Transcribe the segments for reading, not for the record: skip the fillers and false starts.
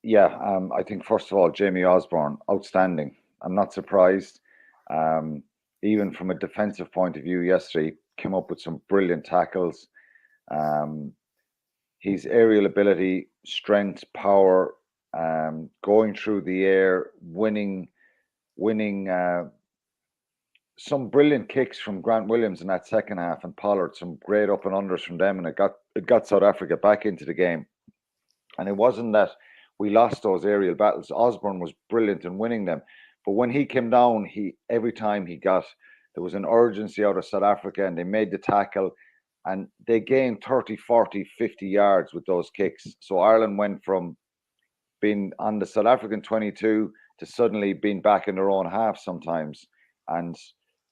Yeah, I think first of all, Jamie Osborne, outstanding. I'm not surprised. Um, Even from a defensive point of view, yesterday came up with some brilliant tackles. Um, his aerial ability, strength, power, going through the air, winning some brilliant kicks from Grant Williams in that second half, and Pollard, some great up and unders from them, and it got South Africa back into the game. And it wasn't that we lost those aerial battles. Osborne was brilliant in winning them. But when he came down, every time there was an urgency out of South Africa, and they made the tackle, and they gained 30, 40, 50 yards with those kicks. So Ireland went from being on the South African 22 to suddenly being back in their own half sometimes. And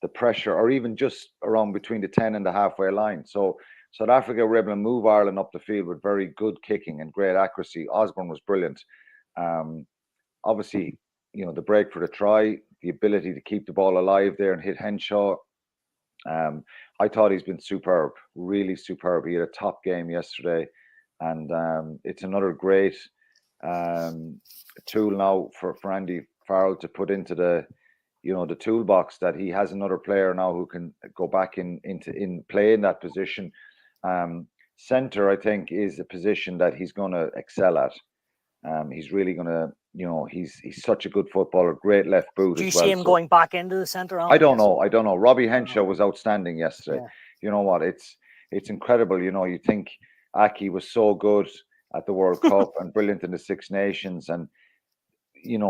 the pressure, or even just around between the 10 and the halfway line. So South Africa were able to move Ireland up the field with very good kicking and great accuracy. Osborne was brilliant. Um, Obviously, the break for the try, the ability to keep the ball alive there and hit Henshaw. I thought he's been superb, really superb. He had a top game yesterday, and it's another great tool now for Andy Farrell to put into the toolbox, that he has another player now who can go back in play in that position. Center, I think, is a position that he's going to excel at. He's really going to, he's such a good footballer, great left boot Do you as well. see him going back into the centre? I don't know. Robbie Henshaw was outstanding yesterday. Yeah. You know what? It's incredible. You think Aki was so good at the World Cup and brilliant in the Six Nations, and and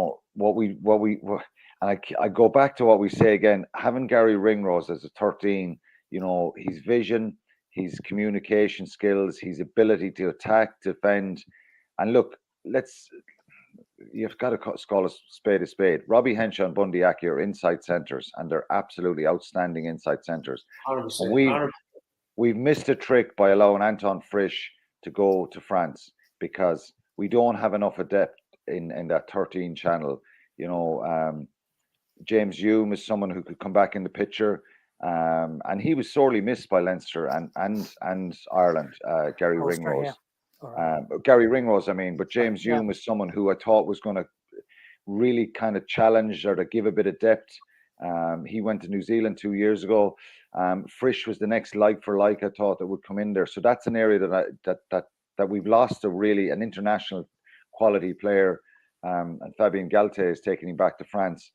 I go back to what we say again, having Gary Ringrose as a 13, his vision, his communication skills, his ability to attack, defend, and look, you've got to call a spade a spade. Robbie Henshaw and Bundy Aki are inside centres, and they're absolutely outstanding inside centres. 100%. We've missed a trick by allowing Anton Frisch to go to France, because we don't have enough of depth in that 13 channel. James Hume is someone who could come back in the picture, and he was sorely missed by Leinster and Ireland. Gary Ringrose. Yeah. Gary Ringrose, but James Hume was someone who I thought was going to really kind of challenge or to give a bit of depth. He went to New Zealand 2 years ago. Frisch was the next like for like, I thought, that would come in there. So that's an area that we've lost an international quality player, and Fabien Galtey is taking him back to France.